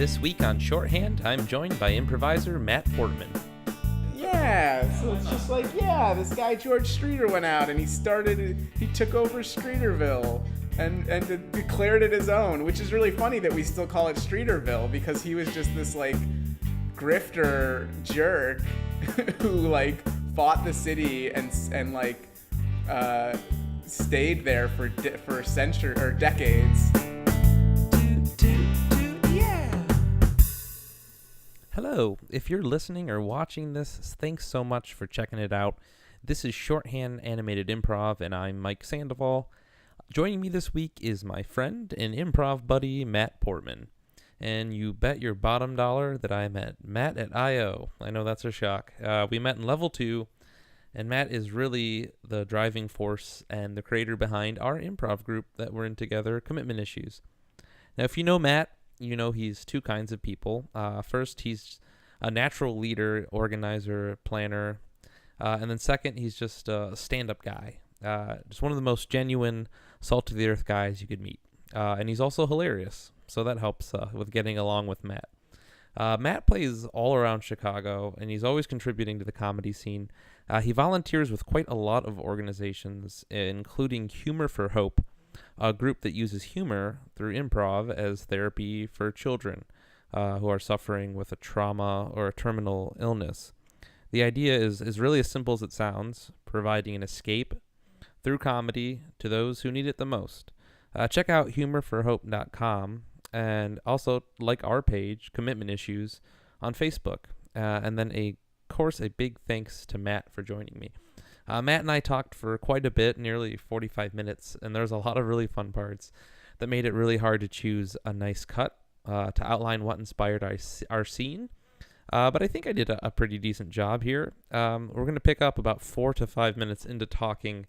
This week on Shorthand, I'm joined by improviser Matt Portman. Yeah, so it's just like, this guy George Streeter went out and he took over Streeterville and declared it his own, which is really funny that we still call it Streeterville because he was just this like grifter jerk who like fought the city and stayed there for centuries or decades. Hello, if you're listening or watching this, thanks so much for checking it out. This is Shorthand Animated Improv, and I'm Mike Sandoval. Joining me this week is my friend and improv buddy, Matt Portman. And you bet your bottom dollar that I met Matt at I.O. I know that's a shock. We met in level 2, and Matt is really the driving force and the creator behind our improv group that we're in together, Commitment Issues. Now, if you know Matt, you know he's two kinds of people. First, he's a natural leader, organizer, planner. And then second, he's just a stand-up guy. Just one of the most genuine, salt-to-the-earth guys you could meet. And he's also hilarious, so that helps with getting along with Matt. Matt plays all around Chicago, and he's always contributing to the comedy scene. He volunteers with quite a lot of organizations, including Humor for Hope, a group that uses humor through improv as therapy for children who are suffering with a trauma or a terminal illness. The idea is really as simple as it sounds, providing an escape through comedy to those who need it the most. Check out humorforhope.com and also like our page, Commitment Issues, on Facebook. And then, of course, a big thanks to Matt for joining me. Matt and I talked for quite a bit, nearly 45 minutes, and there's a lot of really fun parts that made it really hard to choose a nice cut to outline what inspired our scene. But I think I did a pretty decent job here. We're going to pick up about 4 to 5 minutes into talking.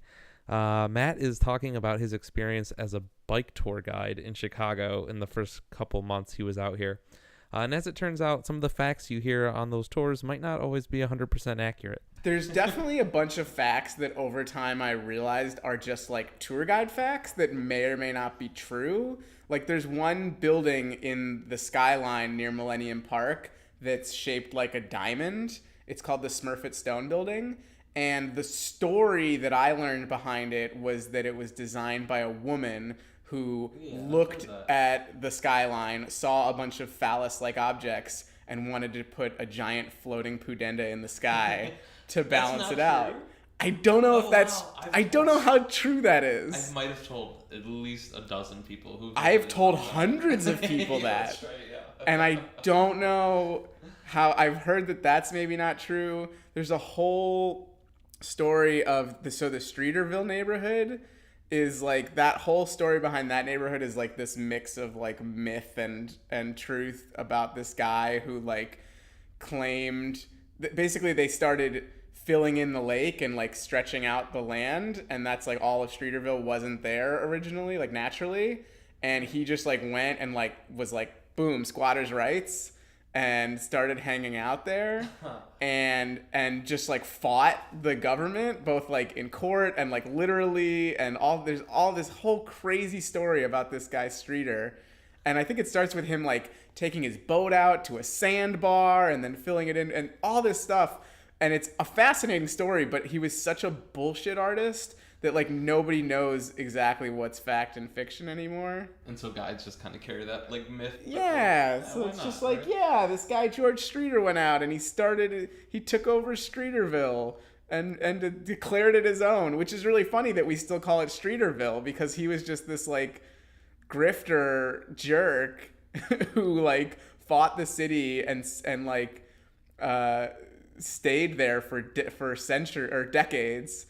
Matt is talking about his experience as a bike tour guide in Chicago in the first couple months he was out here. And as it turns out, some of the facts you hear on those tours might not always be 100% accurate. There's definitely a bunch of facts that over time I realized are just like tour guide facts that may or may not be true. Like there's one building in the skyline near Millennium Park that's shaped like a diamond. It's called the Smurfit Stone Building. And the story that I learned behind it was that it was designed by a woman who looked at the skyline, saw a bunch of phallus-like objects, and wanted to put a giant floating pudenda in the sky to balance it out. True? I don't know if that's... Wow. I don't know how true that is. I might have told at least a dozen people who... I've told hundreds of people that. That's right, yeah. And I don't know how... I've heard that that's maybe not true. There's a whole story of... the Streeterville neighborhood is like... That whole story behind that neighborhood is like this mix of like myth and truth about this guy who like claimed... Basically, they started filling in the lake and like stretching out the land, and that's like all of Streeterville wasn't there originally, like naturally, and he just like went and like was like boom, squatters' rights, and started hanging out there, and just like fought the government both like in court and like literally, and there's all this whole crazy story about this guy Streeter. And I think it starts with him like taking his boat out to a sandbar and then filling it in and all this stuff. And it's a fascinating story, but he was such a bullshit artist that like nobody knows exactly what's fact and fiction anymore. And so guides just kind of carry that like myth. Yeah, so it's just like, this guy George Streeter went out and he took over Streeterville and declared it his own, which is really funny that we still call it Streeterville because he was just this like grifter jerk who like fought the city and stayed there for centuries or decades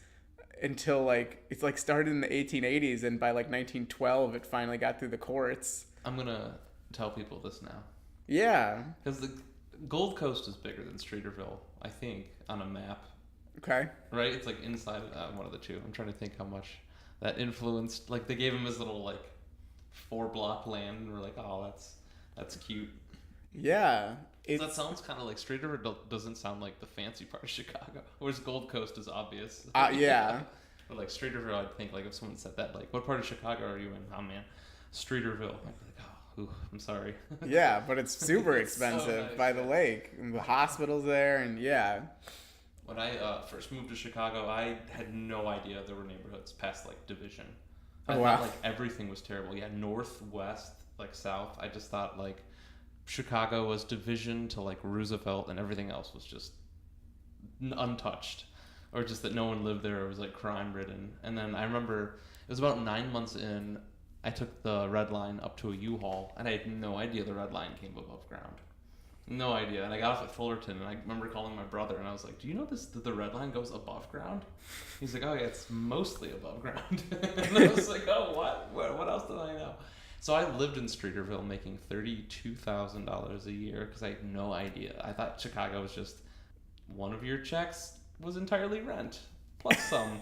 until like it's like started in the 1880s, and by like 1912 it finally got through the courts. I'm gonna tell people this now. Yeah, because the Gold Coast is bigger than Streeterville, I think, on a map. Okay. Right, it's like inside one of the two. I'm trying to think how much that influenced. Like they gave him his little like 4-block land, and we're like, oh, that's cute. Yeah. That sounds kind of like Streeterville doesn't sound like the fancy part of Chicago, whereas Gold Coast is obvious. Yeah. But like Streeterville, I'd think like if someone said that, like, what part of Chicago are you in? Oh man, Streeterville. I'd be like, oh, Ooh, I'm sorry. Yeah, but it's super It's so expensive nice, by the yeah. lake. And the hospital's there, and yeah. When I first moved to Chicago, I had no idea there were neighborhoods past like Division. I Oh, thought wow. like everything was terrible. Yeah, north, west, like south. I just thought like Chicago was Division to like Roosevelt, and everything else was just untouched, or just that no one lived there. It was like crime ridden. And then I remember it was about 9 months in. I took the red line up to a U-Haul, and I had no idea the red line came above ground. No idea. And I got off at Fullerton, and I remember calling my brother, and I was like, "Do you know this? That the red line goes above ground?" He's like, "Oh yeah, it's mostly above ground." And I was like, "Oh what? What else did I know?" So I lived in Streeterville, making $32,000 a year because I had no idea. I thought Chicago was just one of your checks was entirely rent plus some.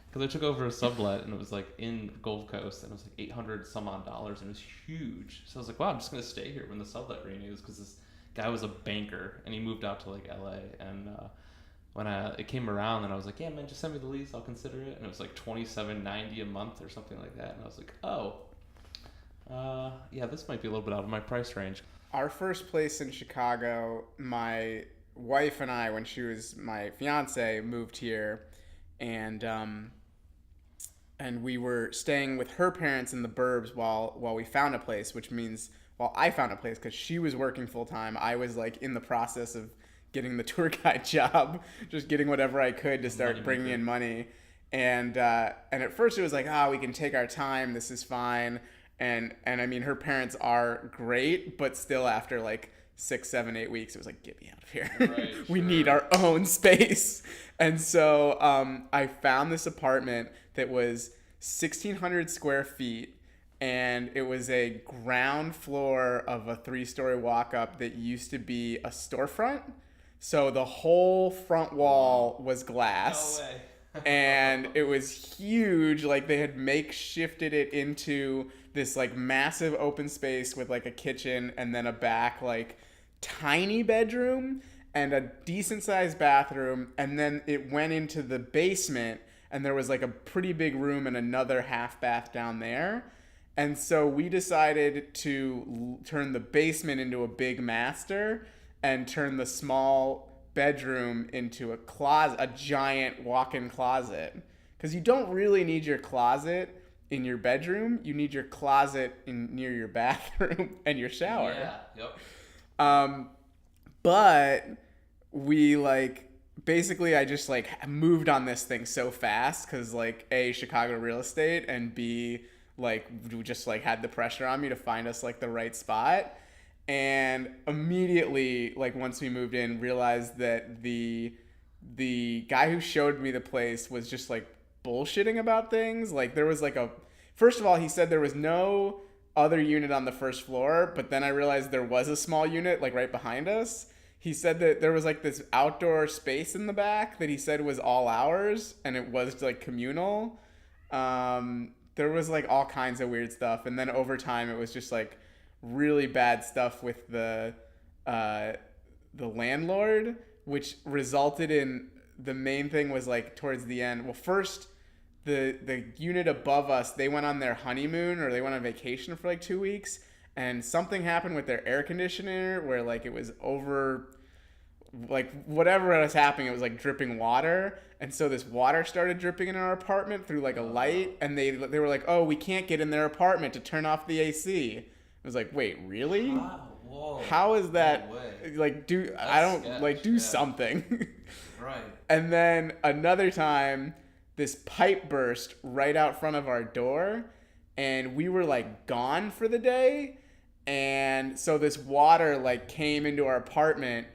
Because I took over a sublet, and it was like in Gold Coast, and it was like 800 some odd dollars, and it was huge. So I was like, wow, I'm just gonna stay here when the sublet renews, because this guy was a banker, and he moved out to like LA. And when it came around, and I was like, yeah, man, just send me the lease, I'll consider it. And it was like $27.90 a month or something like that. And I was like, oh, yeah, this might be a little bit out of my price range. Our first place in Chicago, my wife and I, when she was my fiance, moved here, and we were staying with her parents in the burbs while we found a place, which means while I found a place, because she was working full time, I was like in the process of getting the tour guide job, just getting whatever I could to start bringing in money. And at first it was like, we can take our time, this is fine. And I mean, her parents are great, but still after like 6, 7, 8 weeks, it was like, get me out of here. Right, We sure. need our own space. And so I found this apartment that was 1,600 square feet, and it was a ground floor of a 3-story walk-up that used to be a storefront. So the whole front wall was glass. No way. And it was huge. Like, they had makeshifted it into this like massive open space with like a kitchen and then a back like tiny bedroom and a decent sized bathroom, and then it went into the basement, and there was like a pretty big room and another half bath down there. And so we decided to turn the basement into a big master and turn the small bedroom into a closet, a giant walk-in closet. Because you don't really need your closet in your bedroom. You need your closet near your bathroom and your shower. Yeah, yep. But we basically I just moved on this thing so fast because A, Chicago real estate, and B, we just had the pressure on me to find us the right spot. And immediately, once we moved in, realized that the guy who showed me the place was just bullshitting about things. There was first of all, he said there was no other unit on the first floor, but then I realized there was a small unit right behind us. He said that there was this outdoor space in the back that he said was all ours, and it was communal. There was all kinds of weird stuff, and then over time it was just really bad stuff with the landlord, which resulted in, the main thing was towards the end. Well, first the unit above us, they went on their honeymoon, or they went on vacation for 2 weeks, and something happened with their air conditioner where it was over, whatever was happening, it was dripping water, and so this water started dripping in our apartment through a light, and they were like, oh, we can't get in their apartment to turn off the AC. I was like, wait, really? Wow. Whoa. How is that? No way. Do That's I don't sketch, do yeah. something. Right. And then another time, this pipe burst right out front of our door, and we were gone for the day, and so this water came into our apartment,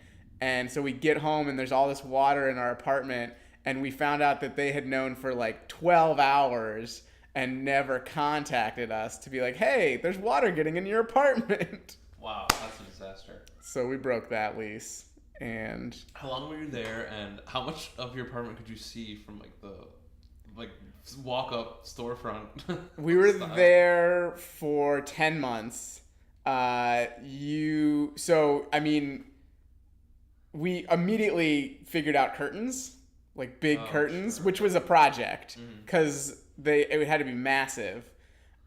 and so we get home and there's all this water in our apartment, and we found out that they had known for 12 hours and never contacted us to be like, hey, there's water getting in your apartment. Wow, that's a disaster. So we broke that lease. And how long were you there, and how much of your apartment could you see from the walk up storefront? We were style? there for 10 months. We immediately figured out curtains, big curtains, sure. which was a project because it had to be massive.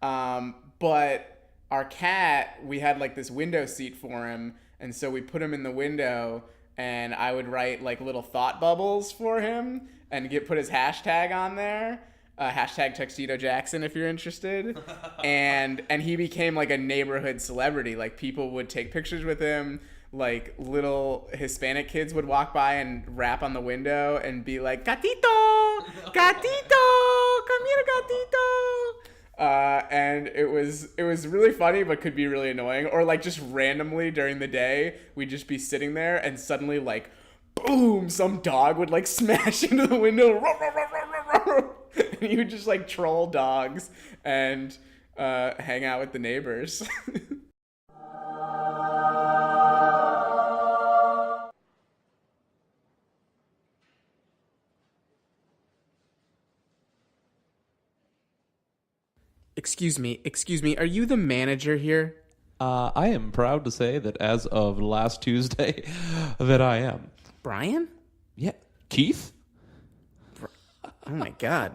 But our cat, we had like this window seat for him, and so we put him in the window, and I would write like little thought bubbles for him and put his hashtag on there. Hashtag Tuxedo Jackson if you're interested. And he became like a neighborhood celebrity. Like people would take pictures with him. Like little Hispanic kids would walk by and rap on the window and be like, "Gatito, gatito, come here, gatito." And it was really funny, but could be really annoying. Or like just randomly during the day, we'd just be sitting there and suddenly like, boom, some dog would like smash into the window. And you would just like troll dogs and hang out with the neighbors. Excuse me, are you the manager here? I am proud to say that as of last Tuesday, that I am. Brian? Yeah. Keith? Oh my God.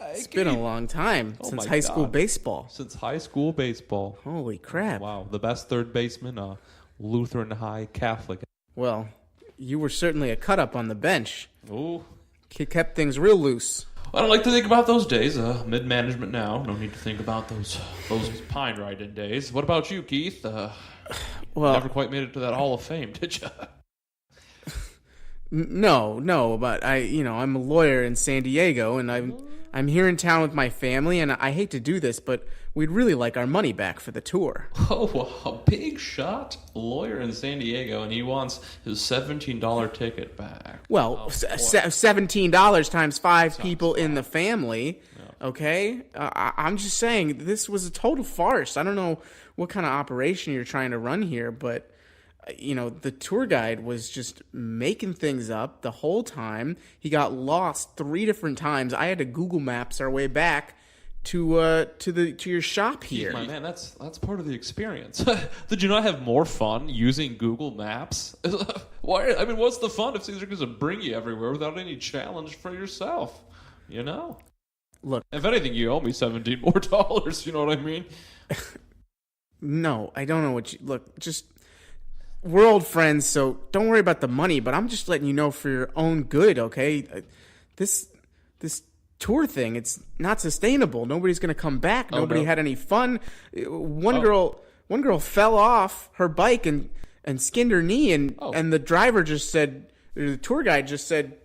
It's been a long time since high school baseball. Since high school baseball. Holy crap. Wow. The best third baseman, Lutheran High Catholic. Well, you were certainly a cut-up on the bench. Oh. Kept things real loose. I don't like to think about those days. Mid-management now. No need to think about those pine riding days. What about you, Keith? Well, never quite made it to that Hall of Fame, did you? No, but I'm a lawyer in San Diego, and I'm here in town with my family, and I hate to do this, but we'd really like our money back for the tour. Oh, a big shot lawyer in San Diego, and he wants his $17 ticket back. Well, $17 times five people in the family, okay? I'm just saying, this was a total farce. I don't know what kind of operation you're trying to run here, but the tour guide was just making things up the whole time. He got lost 3 different times. I had to Google Maps our way back to your shop here. My man, that's part of the experience. Did you not have more fun using Google Maps? Why? I mean, what's the fun if things are going to bring you everywhere without any challenge for yourself? Look, if anything, you owe me $17 more. You know what I mean? No, I don't know what you look. Just. We're old friends, so don't worry about the money, but I'm just letting you know for your own good, okay? This tour thing, it's not sustainable. Nobody's going to come back. Nobody had any fun. One girl fell off her bike and skinned her knee, and the driver just said, the tour guide just said,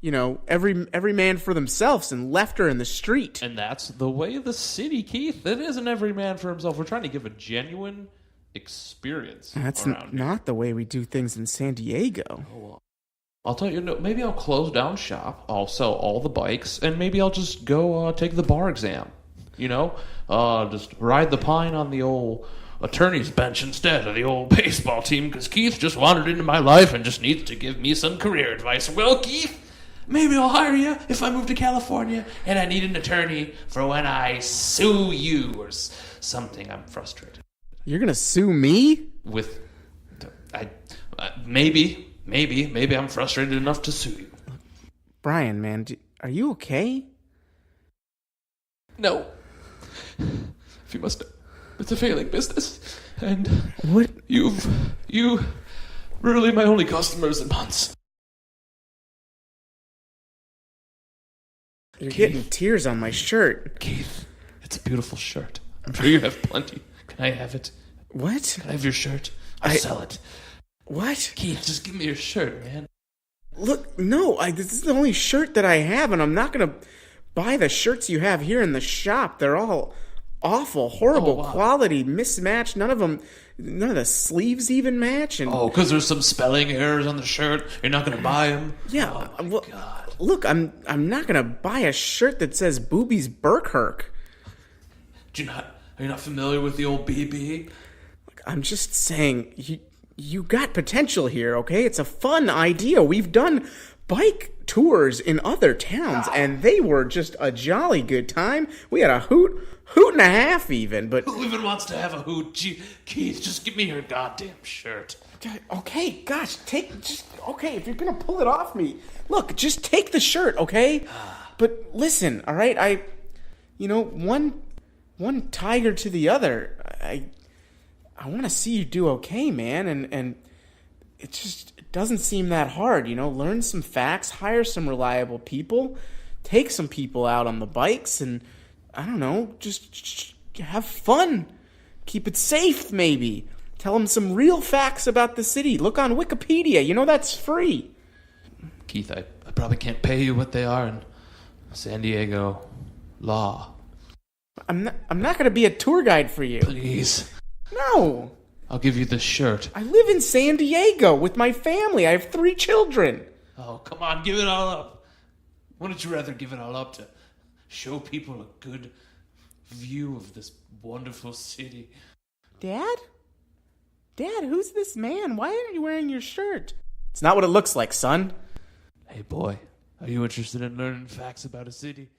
every man for themselves, and left her in the street. And that's the way of the city, Keith. It isn't every man for himself. We're trying to give a genuine experience. That's not the way we do things in San Diego. Oh, well, I'll tell you, maybe I'll close down shop. I'll sell all the bikes, and maybe I'll just go take the bar exam. Just ride the pine on the old attorney's bench instead of the old baseball team, because Keith just wandered into my life and just needs to give me some career advice. Well, Keith, maybe I'll hire you if I move to California and I need an attorney for when I sue you or something. I'm frustrated. You're gonna sue me? Maybe I'm frustrated enough to sue you. Brian, man, are you okay? No. If you must know, it's a failing business, and what? You really my only customers in months. You're getting tears on my shirt. Keith, it's a beautiful shirt. I'm sure you have plenty. Can I have it? What? Can I have your shirt? I'll sell it. What? Keith, just give me your shirt, man. Look, no, this is the only shirt that I have, and I'm not going to buy the shirts you have here in the shop. They're all awful, horrible quality, mismatched. None of the sleeves even match. And because there's some spelling errors on the shirt. You're not going to buy them? Yeah. Oh, my God. Look, I'm not going to buy a shirt that says Boobies Burkhirk. Are you not familiar with the old BB? I'm just saying, you got potential here, okay? It's a fun idea. We've done bike tours in other towns, and they were just a jolly good time. We had a hoot and a half even, but... Who even wants to have a hoot? Keith, just give me your goddamn shirt. Okay, gosh, if you're gonna pull it off me, look, just take the shirt, okay? But listen, all right, one tiger to the other. I want to see you do okay, man. And it doesn't seem that hard, Learn some facts, hire some reliable people, take some people out on the bikes, and I don't know, just have fun. Keep it safe, maybe. Tell them some real facts about the city. Look on Wikipedia. That's free. Keith, I probably can't pay you what they are in San Diego law. I'm not going to be a tour guide for you. Please. No. I'll give you this shirt. I live in San Diego with my family. I have 3 children. Oh, come on, give it all up. Wouldn't you rather give it all up to show people a good view of this wonderful city? Dad? Dad, who's this man? Why aren't you wearing your shirt? It's not what it looks like, son. Hey, boy, are you interested in learning facts about a city?